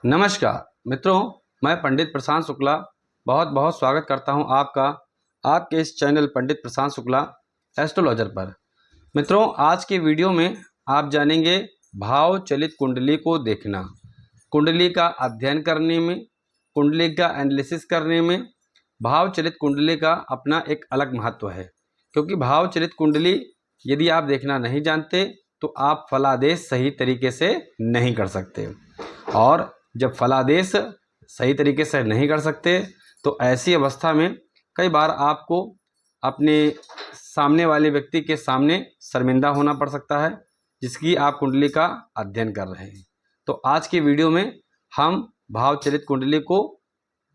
नमस्कार मित्रों, मैं पंडित प्रशांत शुक्ला बहुत बहुत स्वागत करता हूं आपका आपके इस चैनल पंडित प्रशांत शुक्ला एस्ट्रोलॉजर पर। मित्रों, आज के वीडियो में आप जानेंगे भाव चलित कुंडली को देखना, कुंडली का अध्ययन करने में, कुंडली का एनालिसिस करने में भाव चलित कुंडली का अपना एक अलग महत्व है। क्योंकि भाव चलित कुंडली यदि आप देखना नहीं जानते तो आप फलादेश सही तरीके से नहीं कर सकते, और जब फलादेश सही तरीके से नहीं कर सकते तो ऐसी अवस्था में कई बार आपको अपने सामने वाले व्यक्ति के सामने शर्मिंदा होना पड़ सकता है, जिसकी आप कुंडली का अध्ययन कर रहे हैं। तो आज की वीडियो में हम भाव चलित कुंडली को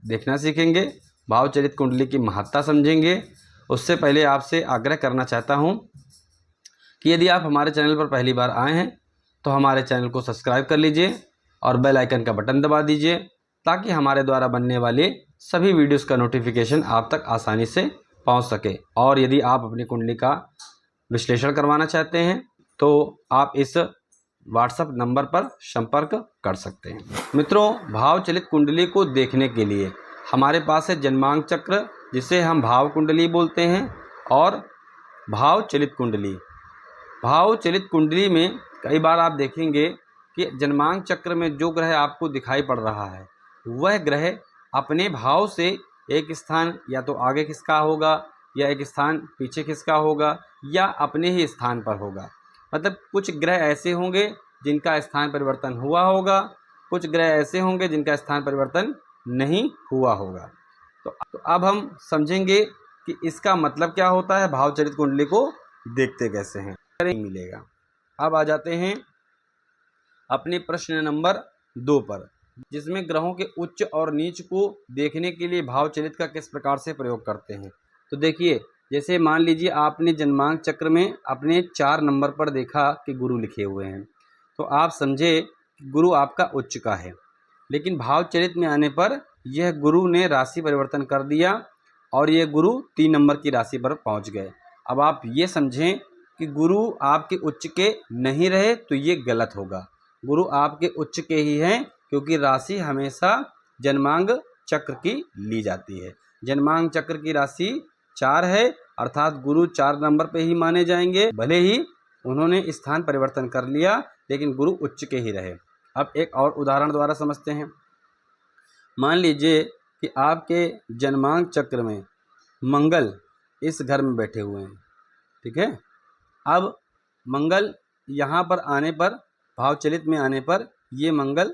देखना सीखेंगे, भाव चलित कुंडली की महत्ता समझेंगे। उससे पहले आपसे आग्रह करना चाहता हूं कि यदि आप हमारे चैनल पर पहली बार आए हैं तो हमारे चैनल को सब्सक्राइब कर लीजिए और बेल आइकन का बटन दबा दीजिए, ताकि हमारे द्वारा बनने वाले सभी वीडियोस का नोटिफिकेशन आप तक आसानी से पहुंच सके। और यदि आप अपनी कुंडली का विश्लेषण करवाना चाहते हैं तो आप इस व्हाट्सएप नंबर पर संपर्क कर सकते हैं। मित्रों, भाव चलित कुंडली को देखने के लिए हमारे पास है जन्मांक चक्र, जिसे हम भाव कुंडली बोलते हैं, और भाव चलित कुंडली। भाव चलित कुंडली में कई बार आप देखेंगे कि जन्मांक चक्र में जो ग्रह आपको दिखाई पड़ रहा है वह ग्रह अपने भाव से एक स्थान या तो आगे खिसका होगा या एक स्थान पीछे खिसका होगा या अपने ही स्थान पर होगा। मतलब कुछ ग्रह ऐसे होंगे जिनका स्थान परिवर्तन हुआ होगा, कुछ ग्रह ऐसे होंगे जिनका स्थान परिवर्तन नहीं हुआ होगा। तो अब हम समझेंगे कि इसका मतलब क्या होता है, भाव चलित कुंडली को देखते कैसे हैं, मिलेगा। अब आ जाते हैं अपने प्रश्न नंबर 2 पर, जिसमें ग्रहों के उच्च और नीच को देखने के लिए भाव चलित का किस प्रकार से प्रयोग करते हैं। तो देखिए, जैसे मान लीजिए आपने जन्मांक चक्र में अपने 4 नंबर पर देखा कि गुरु लिखे हुए हैं, तो आप समझे कि गुरु आपका उच्च का है। लेकिन भाव चलित में आने पर यह गुरु ने राशि परिवर्तन कर दिया और यह गुरु 3 नंबर की राशि पर पहुंच गए। अब आप ये समझें कि गुरु आपके उच्च के नहीं रहे तो ये गलत होगा। गुरु आपके उच्च के ही हैं, क्योंकि राशि हमेशा जन्मांग चक्र की ली जाती है। जन्मांग चक्र की राशि 4 है, अर्थात गुरु 4 नंबर पे ही माने जाएंगे। भले ही उन्होंने स्थान परिवर्तन कर लिया, लेकिन गुरु उच्च के ही रहे। अब एक और उदाहरण द्वारा समझते हैं। मान लीजिए कि आपके जन्मांक चक्र में मंगल इस घर में बैठे हुए हैं, ठीक है। अब मंगल यहाँ पर आने पर, भाव चलित में आने पर, ये मंगल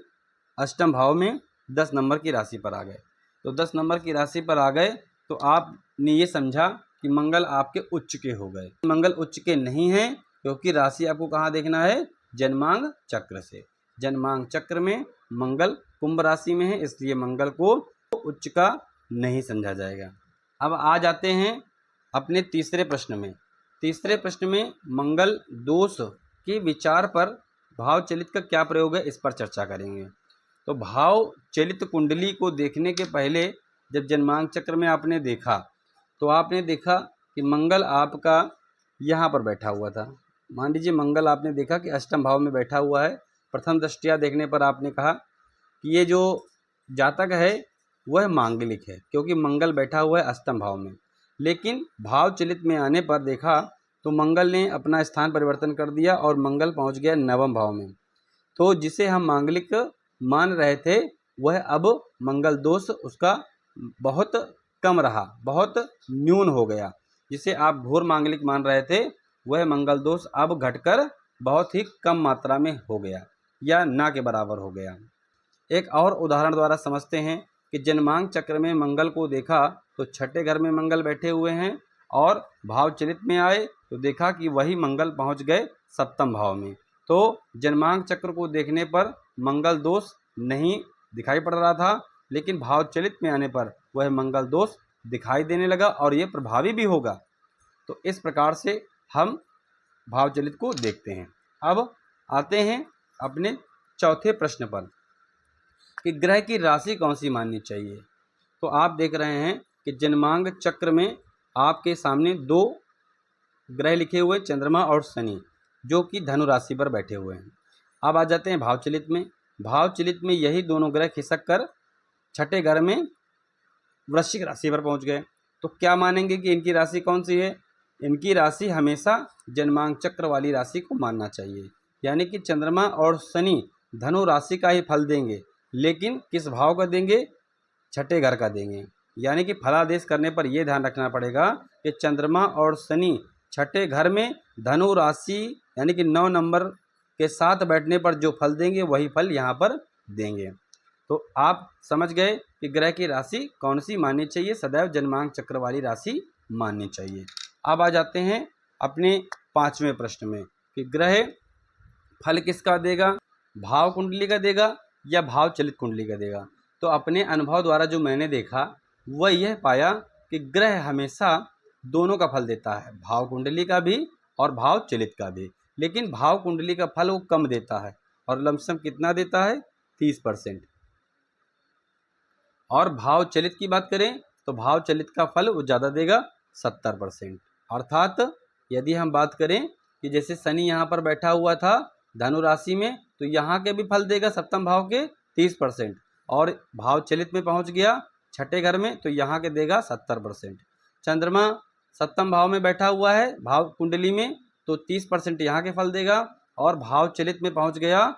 अष्टम भाव में 10 नंबर की राशि पर आ गए। तो 10 नंबर की राशि पर आ गए तो आपने ये समझा कि मंगल आपके उच्च के हो गए। मंगल उच्च के नहीं हैं, क्योंकि राशि आपको कहाँ देखना है, जन्मांग चक्र से। जन्मांग चक्र में मंगल कुंभ राशि में है, इसलिए मंगल को उच्च का नहीं समझा जाएगा। अब आ जाते हैं अपने तीसरे प्रश्न में। तीसरे प्रश्न में मंगल दोष के विचार पर भाव चलित का क्या प्रयोग है, इस पर चर्चा करेंगे। तो भाव चलित कुंडली को देखने के पहले जब जन्मांक चक्र में आपने देखा तो आपने देखा कि मंगल आपका यहाँ पर बैठा हुआ था। मान लीजिए मंगल आपने देखा कि अष्टम भाव में बैठा हुआ है। प्रथम दृष्टया देखने पर आपने कहा कि ये जो जातक है वह मांगलिक है, क्योंकि मंगल बैठा हुआ है अष्टम भाव में। लेकिन भाव चलित में आने पर देखा तो मंगल ने अपना स्थान परिवर्तन कर दिया और मंगल पहुंच गया नवम भाव में। तो जिसे हम मांगलिक मान रहे थे वह अब मंगल दोष उसका बहुत कम रहा, बहुत न्यून हो गया। जिसे आप घोर मांगलिक मान रहे थे वह मंगल दोष अब घटकर बहुत ही कम मात्रा में हो गया या ना के बराबर हो गया। एक और उदाहरण द्वारा समझते हैं कि जन्मांक चक्र में मंगल को देखा तो छठे घर में मंगल बैठे हुए हैं, और भाव चलित में आए तो देखा कि वही मंगल पहुंच गए सप्तम भाव में। तो जन्मांक चक्र को देखने पर मंगल दोष नहीं दिखाई पड़ रहा था, लेकिन भाव चलित में आने पर वह मंगल दोष दिखाई देने लगा और ये प्रभावी भी होगा। तो इस प्रकार से हम भाव चलित को देखते हैं। अब आते हैं अपने चौथे प्रश्न पर कि ग्रह की राशि कौन सी माननी चाहिए। तो आप देख रहे हैं कि जन्मांग चक्र में आपके सामने 2 ग्रह लिखे हुए, चंद्रमा और शनि, जो कि धनु राशि पर बैठे हुए हैं। अब आ जाते हैं भाव चलित में। भाव चलित में यही दोनों ग्रह खिसक कर छठे घर में वृश्चिक राशि पर पहुंच गए। तो क्या मानेंगे कि इनकी राशि कौन सी है? इनकी राशि हमेशा जन्मांक चक्र वाली राशि को मानना चाहिए, यानी कि चंद्रमा और शनि धनु राशि का ही फल देंगे, लेकिन किस भाव का देंगे? छठे घर का देंगे। यानी कि फलादेश करने पर यह ध्यान रखना पड़ेगा कि चंद्रमा और शनि छठे घर में धनु राशि यानी कि 9 नंबर के साथ बैठने पर जो फल देंगे वही फल यहाँ पर देंगे। तो आप समझ गए कि ग्रह की राशि कौन सी माननी चाहिए? सदैव जन्मांक चक्र वाली राशि माननी चाहिए। अब आ जाते हैं अपने 5वें प्रश्न में कि ग्रह फल किसका देगा? भाव कुंडली का देगा या भाव चलित कुंडली का देगा? तो अपने अनुभव द्वारा जो मैंने देखा वह यह पाया कि ग्रह हमेशा दोनों का फल देता है, भाव कुंडली का भी और भाव चलित का भी। लेकिन भाव कुंडली का फल वो कम देता है और लमसम कितना देता है? 30%। और भाव चलित की बात करें तो भाव चलित का फल वो ज़्यादा देगा, 70%। अर्थात यदि हम बात करें कि जैसे शनि यहाँ पर बैठा हुआ था धनु राशि में, तो यहाँ के भी फल देगा सप्तम भाव के 30%, और भाव चलित में पहुँच गया छठे घर में तो यहाँ के देगा 70%। चंद्रमा सप्तम भाव में बैठा हुआ है भाव कुंडली में, तो 30% यहाँ के फल देगा, और भाव चलित में पहुँच गया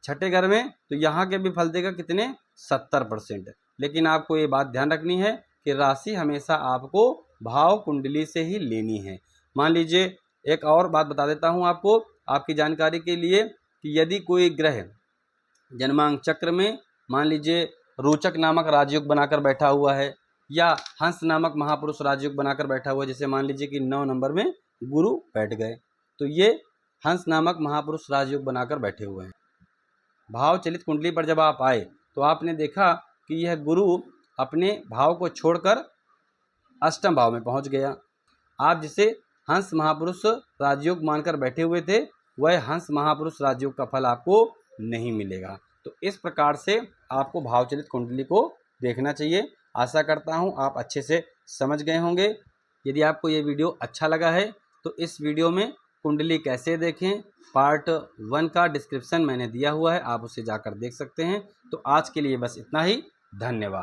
छठे घर में तो यहाँ के भी फल देगा कितने? 70%। लेकिन आपको ये बात ध्यान रखनी है कि राशि हमेशा आपको भाव कुंडली से ही लेनी है। मान लीजिए एक और बात बता देता हूँ आपको आपकी जानकारी के लिए कि यदि कोई ग्रह जन्मांक चक्र में मान लीजिए रोचक नामक राजयोग बनाकर बैठा हुआ है या हंस नामक महापुरुष राजयोग बनाकर बैठा हुआ है, जैसे मान लीजिए कि 9 नंबर में गुरु बैठ गए, तो ये हंस नामक महापुरुष राजयोग बनाकर बैठे हुए हैं। भाव चलित कुंडली पर जब आप आए तो आपने देखा कि यह गुरु अपने भाव को छोड़कर अष्टम भाव में पहुंच गया। आप जिसे हंस महापुरुष राजयोग मानकर बैठे हुए थे वह हंस महापुरुष राजयोग का फल आपको नहीं मिलेगा। तो इस प्रकार से आपको भाव चलित कुंडली को देखना चाहिए। आशा करता हूं आप अच्छे से समझ गए होंगे। यदि आपको ये वीडियो अच्छा लगा है तो इस वीडियो में कुंडली कैसे देखें पार्ट 1 का डिस्क्रिप्शन मैंने दिया हुआ है, आप उसे जाकर देख सकते हैं। तो आज के लिए बस इतना ही। धन्यवाद।